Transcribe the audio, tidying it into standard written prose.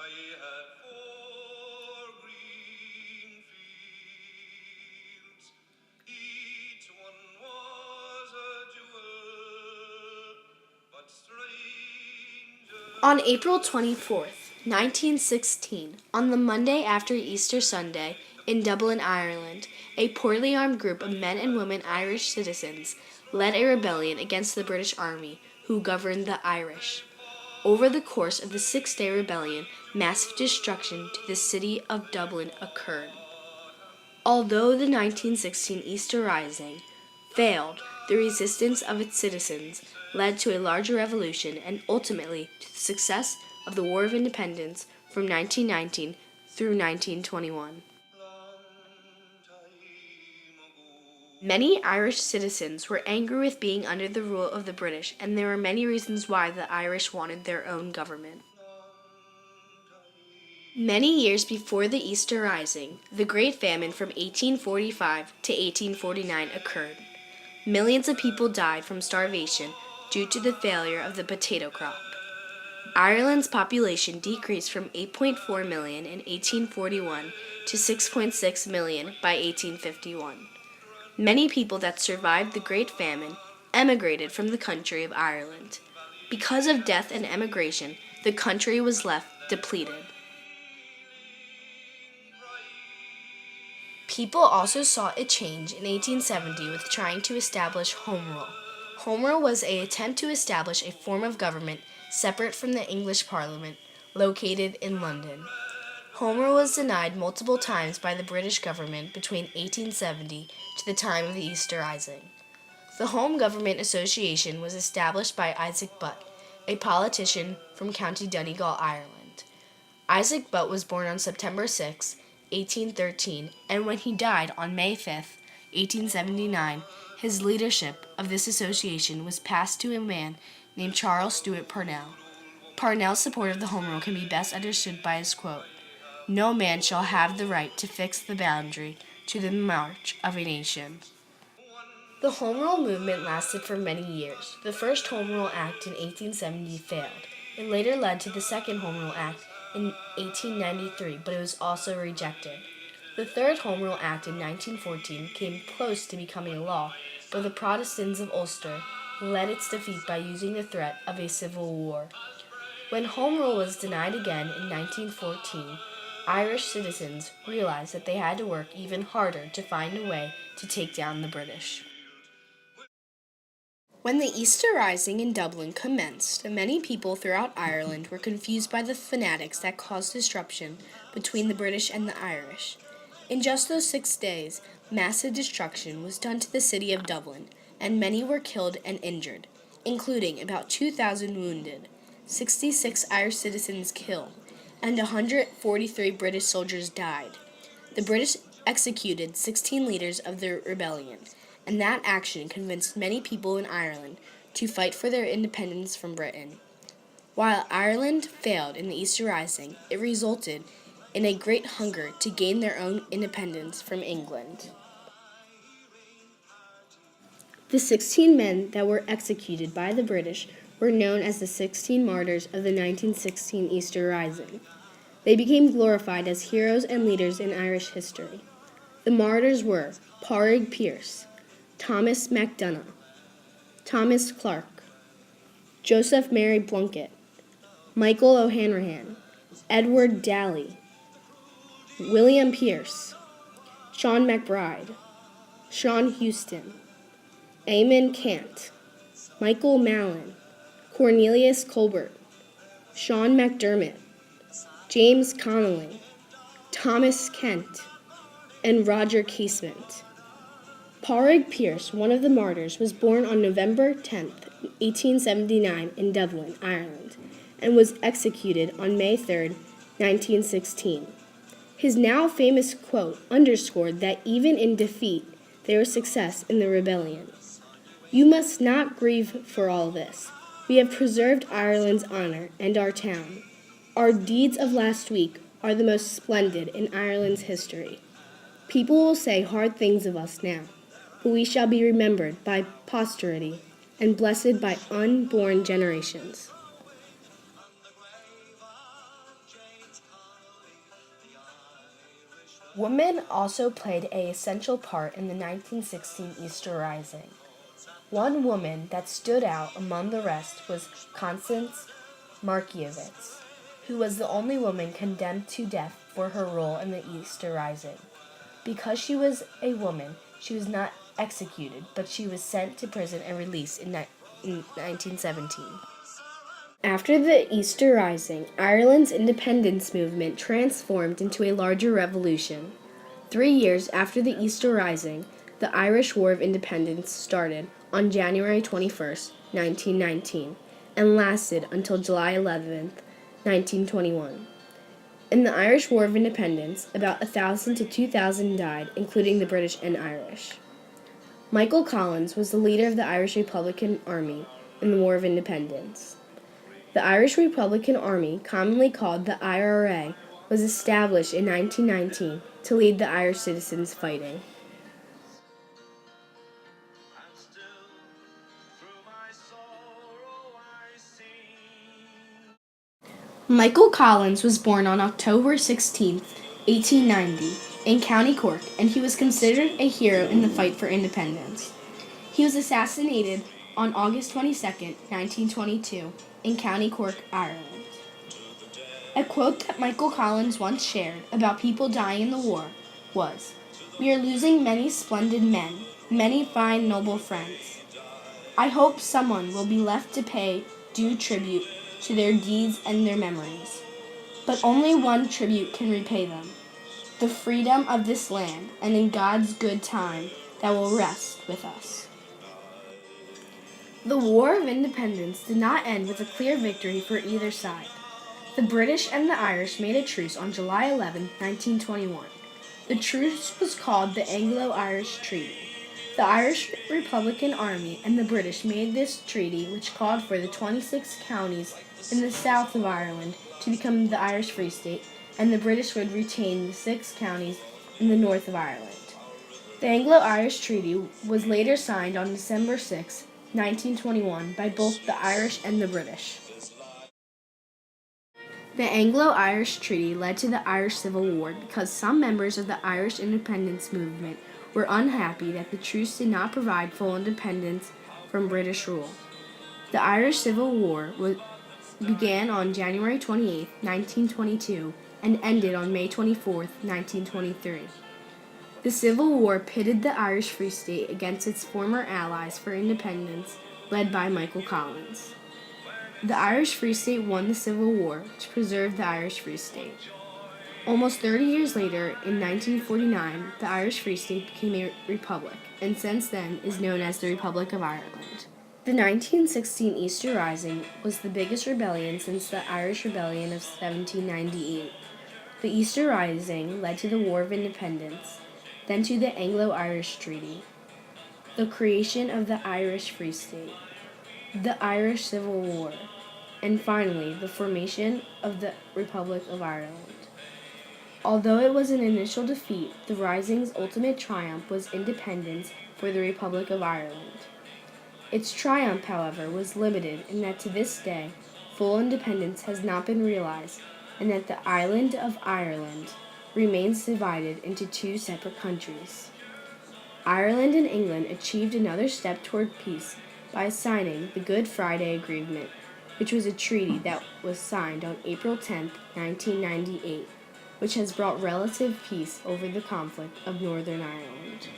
I had 4 green fields, each one was a jewel, but stranger. On April 24th, 1916, on the Monday after Easter Sunday, in Dublin, Ireland, a poorly armed group of men and women Irish citizens led a rebellion against the British Army, who governed the Irish. Over the course of the Six-Day Rebellion, massive destruction to the city of Dublin occurred. Although the 1916 Easter Rising failed, the resistance of its citizens led to a larger revolution and ultimately to the success of the War of Independence from 1919 through 1921. Many Irish citizens were angry with being under the rule of the British, and there were many reasons why the Irish wanted their own government. Many years before the Easter Rising, the Great Famine from 1845 to 1849 occurred. Millions of people died from starvation due to the failure of the potato crop. Ireland's population decreased from 8.4 million in 1841 to 6.6 million by 1851. Many people that survived the Great Famine emigrated from the country of Ireland. Because of death and emigration, the country was left depleted. People also saw a change in 1870 with trying to establish Home Rule. Home Rule was an attempt to establish a form of government separate from the English Parliament, located in London. Home Rule was denied multiple times by the British government between 1870 to the time of the Easter Rising. The Home Government Association was established by Isaac Butt, a politician from County Donegal, Ireland. Isaac Butt was born on September 6, 1813, and when he died on May 5, 1879, his leadership of this association was passed to a man named Charles Stewart Parnell. Parnell's support of the Home Rule can be best understood by his quote, "No man shall have the right to fix the boundary to the march of a nation." The Home Rule movement lasted for many years. The first Home Rule Act in 1870 failed. It later led to the second Home Rule Act in 1893, but it was also rejected. The third Home Rule Act in 1914 came close to becoming a law, but the Protestants of Ulster led its defeat by using the threat of a civil war. When Home Rule was denied again in 1914, Irish citizens realized that they had to work even harder to find a way to take down the British. When the Easter Rising in Dublin commenced, many people throughout Ireland were confused by the fanatics that caused disruption between the British and the Irish. In just those 6 days, massive destruction was done to the city of Dublin, and many were killed and injured, including about 2,000 wounded, 66 Irish citizens killed, and 143 British soldiers died. The British executed 16 leaders of the rebellion, and that action convinced many people in Ireland to fight for their independence from Britain. While Ireland failed in the Easter Rising, it resulted in a great hunger to gain their own independence from England. The 16 men that were executed by the British were known as the 16 martyrs of the 1916 Easter Rising. They became glorified as heroes and leaders in Irish history. The martyrs were Pádraig Pearse, Thomas MacDonagh, Thomas Clark, Joseph Mary Plunkett, Michael O'Hanrahan, Edward Daly, William Pierce, Sean McBride, Sean Houston, Eamon Cant, Michael Mallon, Cornelius Colbert, Sean McDermott, James Connolly, Thomas Kent, and Roger Casement. Pádraig Pearse, one of the martyrs, was born on November 10, 1879 in Dublin, Ireland, and was executed on May 3, 1916. His now famous quote underscored that even in defeat, there was success in the rebellion. "You must not grieve for all this. We have preserved Ireland's honor and our town. Our deeds of last week are the most splendid in Ireland's history. People will say hard things of us now, but we shall be remembered by posterity and blessed by unborn generations." Women also played an essential part in the 1916 Easter Rising. One woman that stood out among the rest was Constance Markievicz, who was the only woman condemned to death for her role in the Easter Rising. Because she was a woman, she was not executed, but she was sent to prison and released in 1917. After the Easter Rising, Ireland's independence movement transformed into a larger revolution. 3 years after the Easter Rising, the Irish War of Independence started on January 21st, 1919, and lasted until July 11th, 1921. In the Irish War of Independence, about 1,000 to 2,000 died, including the British and Irish. Michael Collins was the leader of the Irish Republican Army in the War of Independence. The Irish Republican Army, commonly called the IRA, was established in 1919 to lead the Irish citizens fighting. And still, through my sorrow I sing. Michael Collins was born on October 16, 1890, in County Cork, and he was considered a hero in the fight for independence. He was assassinated on August 22, 1922, in County Cork, Ireland. A quote that Michael Collins once shared about people dying in the war was, "We are losing many splendid men, many fine noble friends. I hope someone will be left to pay due tribute to their deeds and their memories. But only one tribute can repay them, the freedom of this land, and in God's good time that will rest with us." The War of Independence did not end with a clear victory for either side. The British and the Irish made a truce on July 11, 1921. The truce was called the Anglo-Irish Treaty. The Irish Republican Army and the British made this treaty, which called for the 26 counties in the south of Ireland to become the Irish Free State, and the British would retain the 6 counties in the north of Ireland. The Anglo-Irish Treaty was later signed on December 6, 1921 by both the Irish and the British. The Anglo-Irish Treaty led to the Irish Civil War because some members of the Irish independence movement were unhappy that the truce did not provide full independence from British rule. The Irish Civil War began on January 28, 1922, and ended on May 24, 1923. The Civil War pitted the Irish Free State against its former allies for independence, led by Michael Collins. The Irish Free State won the Civil War to preserve the Irish Free State. Almost 30 years later, in 1949, the Irish Free State became a republic, and since then is known as the Republic of Ireland. The 1916 Easter Rising was the biggest rebellion since the Irish Rebellion of 1798. The Easter Rising led to the War of Independence, then to the Anglo-Irish Treaty, the creation of the Irish Free State, the Irish Civil War, and finally the formation of the Republic of Ireland. Although it was an initial defeat, the Rising's ultimate triumph was independence for the Republic of Ireland. Its triumph, however, was limited in that to this day, full independence has not been realized, and that the island of Ireland remains divided into 2 separate countries. Ireland and England achieved another step toward peace by signing the Good Friday Agreement, which was a treaty that was signed on April 10, 1998, which has brought relative peace over the conflict of Northern Ireland.